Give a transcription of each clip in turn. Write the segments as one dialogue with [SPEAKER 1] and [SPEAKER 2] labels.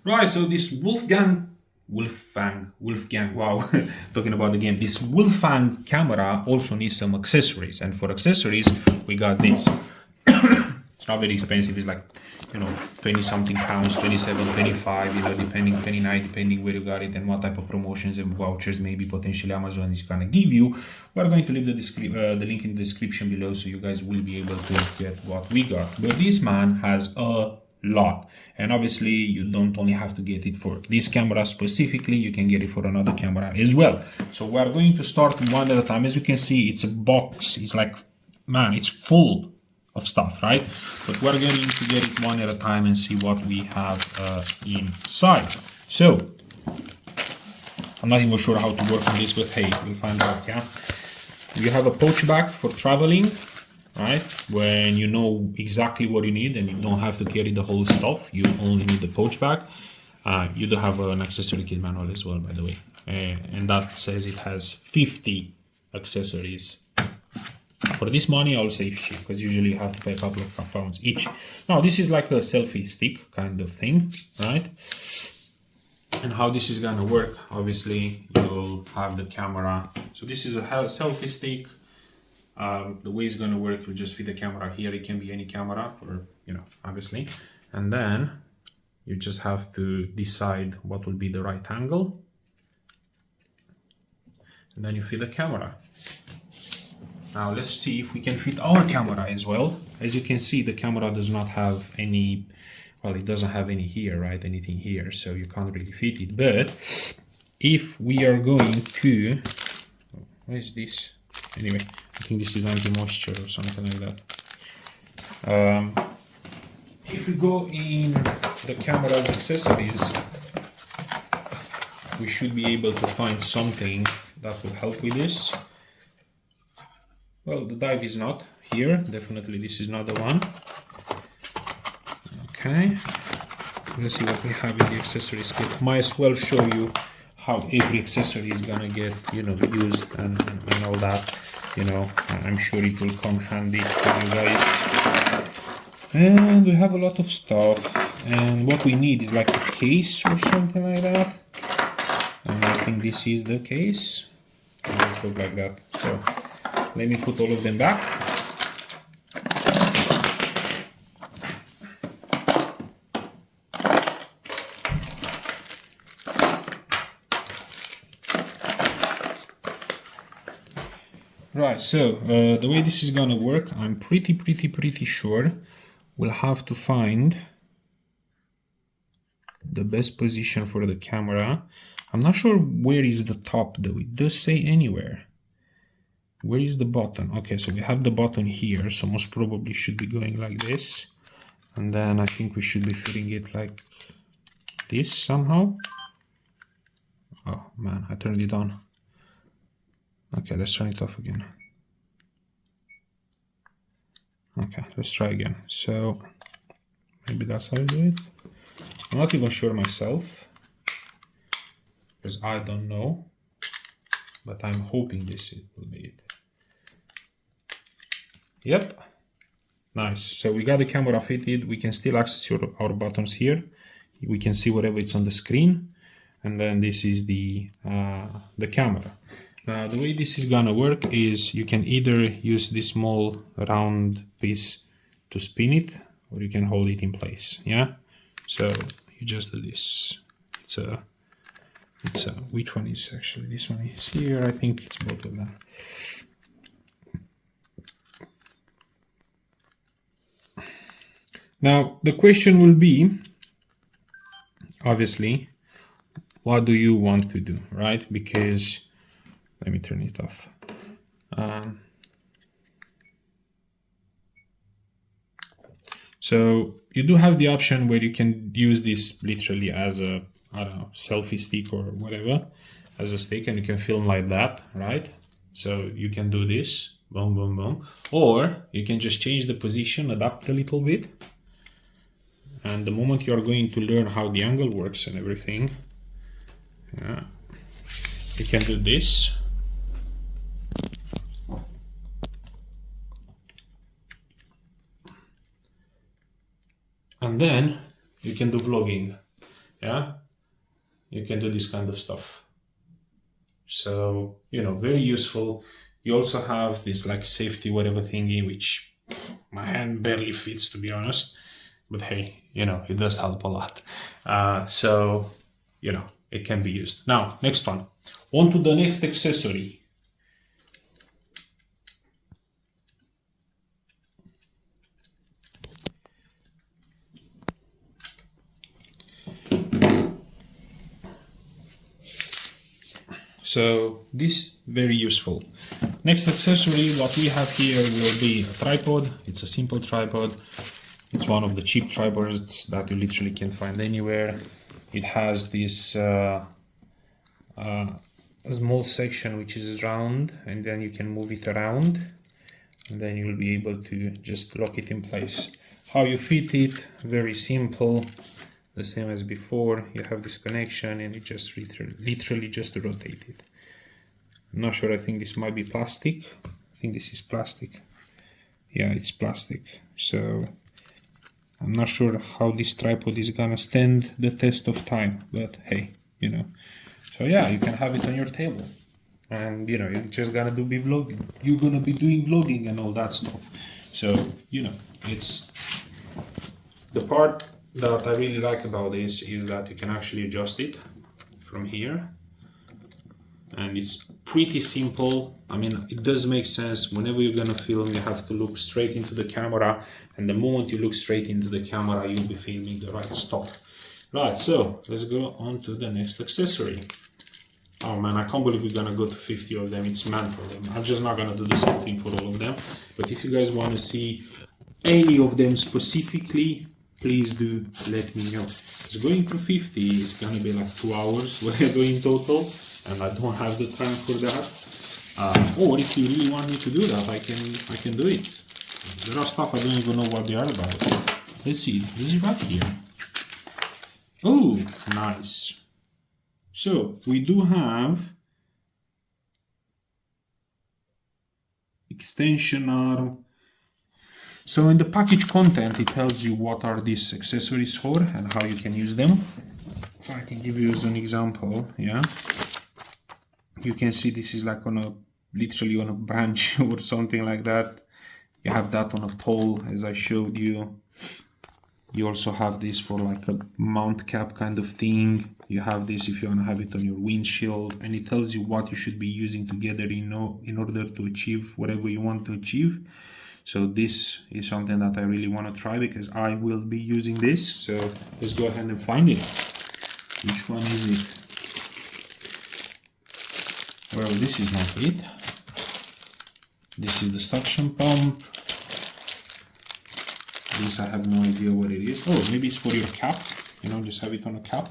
[SPEAKER 1] Right, so this Wolfgang, wow, talking about the game. This Wolfang camera also needs some accessories, and for accessories, we got this. It's not very expensive, it's like, 20 something pounds, 27, 25, depending, 29, depending where you got it and what type of promotions and vouchers maybe potentially Amazon is gonna give you. We're going to leave the link in the description below so you guys will be able to get what we got. But this man has a lot, and obviously you don't only have to get it for this camera specifically, you can get it for another camera as well. So we're going to start one at a time. As you can see, it's a box, it's like, man, it's full of stuff, right? But we're going to get it one at a time and see what we have inside. So I'm not even sure how to work on this, but hey, we'll find out. Yeah, you have a pouch bag for traveling, right? When you know exactly what you need and you don't have to carry the whole stuff, you only need the pouch bag. You do have an accessory kit manual as well, by the way, and that says it has 50 accessories. For this money, I'll save shit, because usually you have to pay a couple of pounds each. Now, this is like a selfie stick kind of thing, right? And how this is gonna work, obviously, you'll have the camera. So this is a selfie stick. The way it's gonna work, you'll just fit the camera here. It can be any camera, or, obviously. And then you just have to decide what will be the right angle. And then you fit the camera. Now let's see if we can fit our camera as well. As you can see, the camera does not have any, well, it doesn't have any here, right? Anything here, so you can't really fit it. But if we are going to, what is this? Anyway, I think this is anti-moisture or something like that. If we go in the camera's accessories, we should be able to find something that will help with this. Well, the dive is not here. Definitely this is not the one. Okay. Let's see what we have in the accessories kit. Might as well show you how every accessory is gonna get, used and all that. I'm sure it will come handy for you guys. And we have a lot of stuff. And what we need is like a case or something like that. And I think this is the case. It does look like that. So let me put all of them back. Right, so the way this is gonna work, I'm pretty sure we'll have to find the best position for the camera. I'm not sure where is the top though. It does say anywhere. Where is the button? Okay, so we have the button here, so most probably should be going like this. And then I think we should be fitting it like this somehow. Oh man, I turned it on. Okay, let's turn it off again. Okay, let's try again. So maybe that's how I do it. I'm not even sure myself, because I don't know, but I'm hoping this will be it. Yep, nice. So we got the camera fitted. We can still access our buttons here. We can see whatever it's on the screen, and then this is the camera. Now the way this is gonna work is you can either use this small round piece to spin it, or you can hold it in place. Yeah, so you just do this. It's a which one is actually, this one is here. I think it's both of them. Now the question will be, obviously, what do you want to do, right? Because let me turn it off. So you do have the option where you can use this literally as a, I don't know, selfie stick or whatever, as a stick, and you can film like that, right? So you can do this, boom, boom, boom. Or you can just change the position, adapt a little bit. And the moment you are going to learn how the angle works and everything, yeah, you can do this. And then you can do vlogging. Yeah, you can do this kind of stuff. So, you know, very useful. You also have this like safety whatever thingy, which my hand barely fits, to be honest. But hey, you know, it does help a lot. So, you know, it can be used. Now, next one. On to the next accessory. So this very useful. Next accessory, what we have here will be a tripod. It's a simple tripod. It's one of the cheap tripods that you literally can find anywhere. It has this a small section which is round, and then you can move it around, and then you'll be able to just lock it in place. How you fit it, very simple, the same as before. You have this connection and you just literally just rotate it. I'm not sure, I think this might be plastic. I think this is plastic. Yeah, it's plastic. So I'm not sure how this tripod is gonna stand the test of time, but hey, you know. So yeah, you can have it on your table, and you know, you're just gonna be vlogging. You're gonna be doing vlogging and all that stuff. So you know, it's the part that I really like about this is that you can actually adjust it from here, and it's pretty simple. I mean, it does make sense. Whenever you're gonna film, you have to look straight into the camera, and the moment you look straight into the camera, you'll be filming the right stuff. Right, so let's go on to the next accessory. Oh man, I can't believe we're gonna go to 50 of them. It's mental. I'm just not gonna do the same thing for all of them. But if you guys want to see any of them specifically, please do let me know. It's going to 50, it's gonna be like 2 hours, whatever in total, and I don't have the time for that. Or if you really want me to do that, I can do it. There are stuff I don't even know what they are about. Let's see, is it right here? Oh, nice. So we do have extension arm. So in the package content, it tells you what are these accessories for and how you can use them. So I can give you as an example. Yeah, you can see this is like on a literally on a branch or something like that. You have that on a pole, as I showed you. You also have this for like a mount cap kind of thing. You have this if you want to have it on your windshield, and it tells you what you should be using together in order to achieve whatever you want to achieve. So this is something that I really want to try because I will be using this. So let's go ahead and find it. Which one is it? Well, this is not it. This is the suction pump. This I have no idea what it is. Oh, maybe it's for your cap. You know, just have it on a cap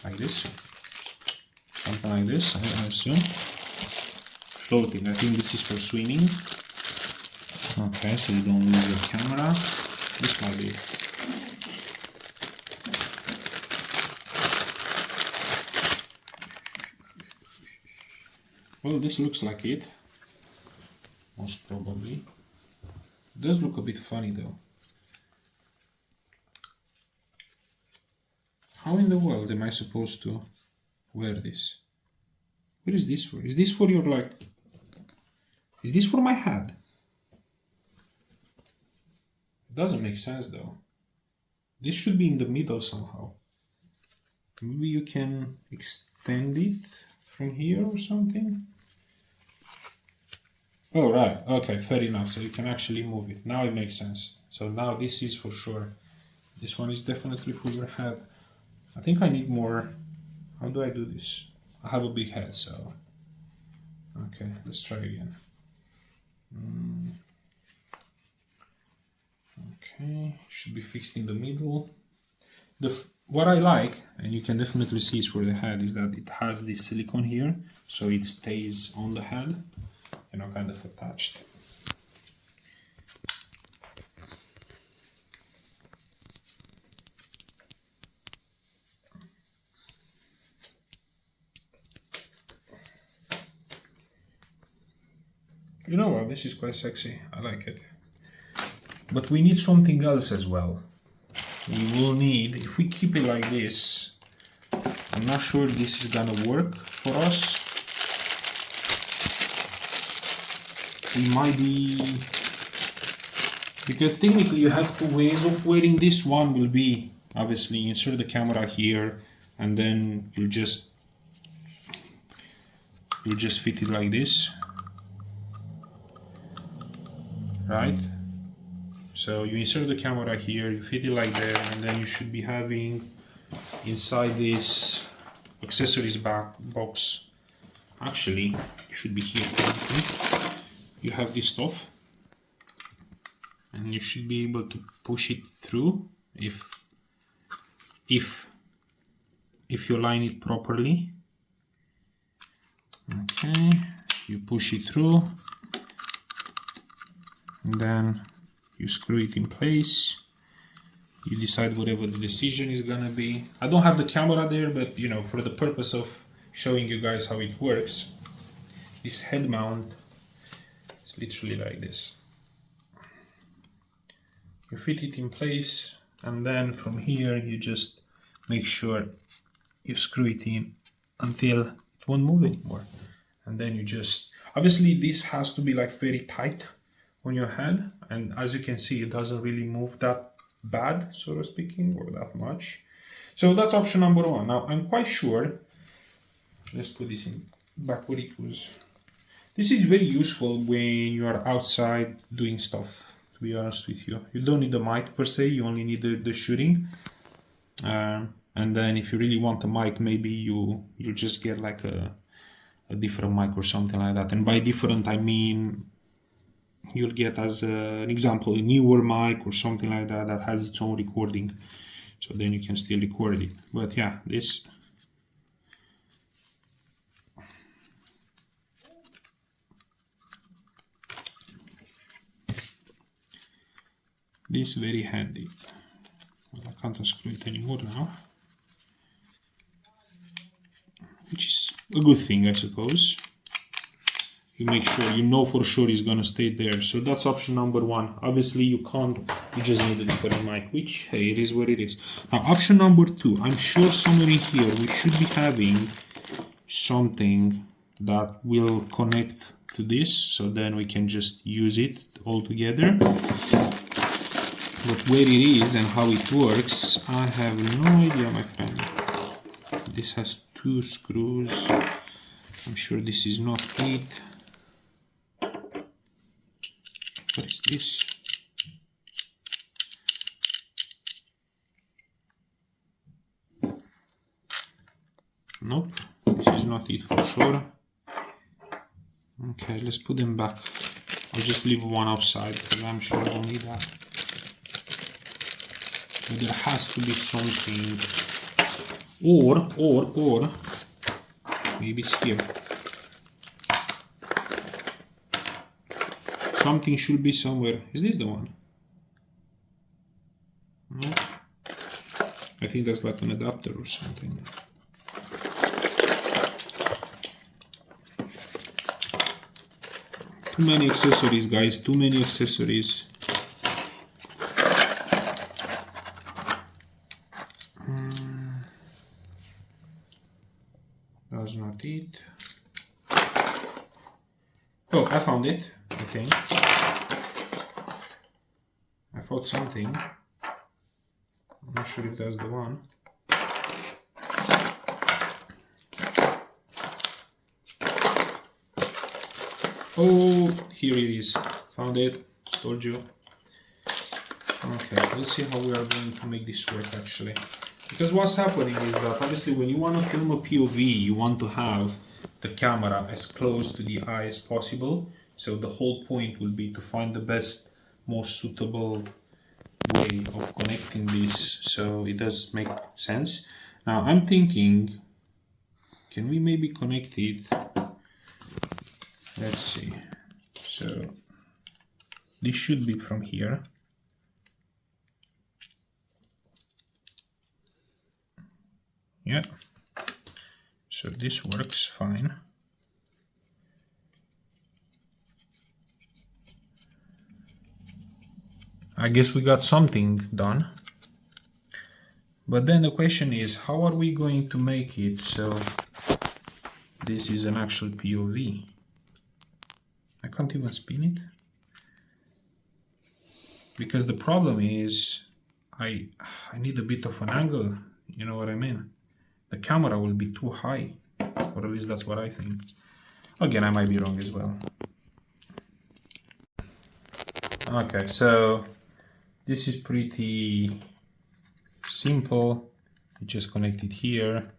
[SPEAKER 1] like this. Something like this, I assume. Floating. I think this is for swimming. Okay, so you don't lose your camera. This might be. Well, this looks like it. Most probably. It does look a bit funny though. How in the world am I supposed to wear this? What is this for? Is this for your like... Is this for my head? It doesn't make sense though. This should be in the middle somehow. Maybe you can extend it from here or something? Oh right, okay, fair enough. So you can actually move it. Now it makes sense. So now this is for sure. This one is definitely for your head. I think I need more. How do I do this? I have a big head, so... Okay, let's try again. Okay, should be fixed in the middle. What I like, and you can definitely see it's for the head, is that it has this silicone here, so it stays on the head, you know, kind of attached. You know what, this is quite sexy, I like it. But we need something else as well. We will need, if we keep it like this, I'm not sure this is gonna work for us. We might be, because technically you have two ways of wearing this. One will be obviously insert the camera here, and then you'll just fit it like this, right? So you insert the camera here, you fit it like that, and then you should be having inside this accessories box, actually it should be here. You have this stuff, and you should be able to push it through if you line it properly. Okay, you push it through, and then you screw it in place. You decide whatever the decision is gonna be. I don't have the camera there, but you know, for the purpose of showing you guys how it works, this head mount is literally like this. You fit it in place, and then from here you just make sure you screw it in until it won't move anymore. And then you just, obviously this has to be like very tight on your head, and as you can see it doesn't really move that bad, so to speaking, or that much. So that's option number one. Now I'm quite sure, let's put this in back where it was. This is very useful when you are outside doing stuff, to be honest with you. You don't need the mic per se, you only need the shooting. And then if you really want a mic, maybe you just get like a different mic or something like that. And by different I mean you'll get, as an example, a newer mic or something like that that has its own recording, so then you can still record it. But yeah, this very handy. Well, I can't unscrew it anymore now, which is a good thing, I suppose. You make sure, you know for sure it's gonna stay there. So that's option number one. Obviously you just need a different mic, which, hey, it is what it is. Now option number two, I'm sure somewhere in here we should be having something that will connect to this, so then we can just use it all together. But where it is and how it works, I have no idea, my friend. This has two screws. I'm sure this is not it. What is this? Nope, this is not it for sure. Okay, let's put them back. I'll just leave one outside because I'm sure we'll need that. But there has to be something, or maybe it's here. Something should be somewhere. Is this the one? No. I think that's like an adapter or something. Too many accessories, guys. Too many accessories. That's not it. Oh, I found it, I think. I thought something. I'm not sure if that's the one. Oh, here it is. Found it. Told you. Okay, let's see how we are going to make this work actually. Because what's happening is that obviously when you want to film a POV, you want to have the camera as close to the eye as possible. So the whole point will be to find the best, most suitable way of connecting this so it does make sense. Now I'm thinking, can we maybe connect it? Let's see. So this should be from here. Yeah. So this works fine. I guess we got something done. But then the question is, how are we going to make it so this is an actual POV? I can't even spin it. Because the problem is I need a bit of an angle, you know what I mean? The camera will be too high, or at least that's what I think. Again, I might be wrong as well. Okay, so this is pretty simple. You just connect it here.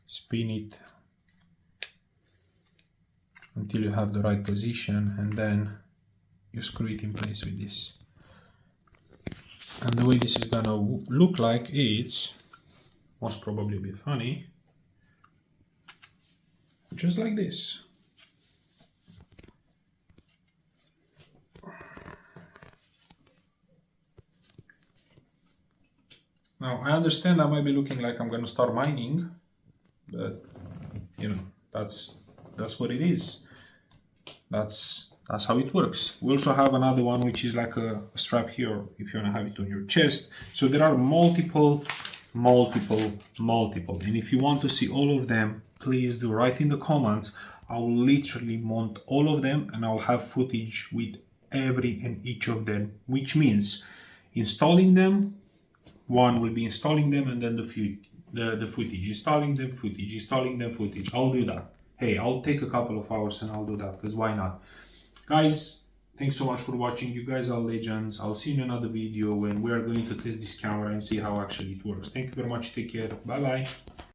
[SPEAKER 1] Spin it until you have the right position, and then you screw it in place with this. And the way this is gonna look like, it's most probably a bit funny, just like this. Now I understand I might be looking like I'm gonna start mining, but you know, that's what it is. That's how it works. We also have another one which is like a strap here if you want to have it on your chest. So there are multiple, and if you want to see all of them, please do write in the comments. I'll literally mount all of them, and I'll have footage with every and each of them, which means installing them, one will be installing them, and then the footage, installing them, footage. I'll do that. Hey, I'll take a couple of hours and I'll do that, because why not? Guys, thanks so much for watching. You guys are legends. I'll see you in another video when we are going to test this camera and see how actually it works. Thank you very much. Take care. Bye bye.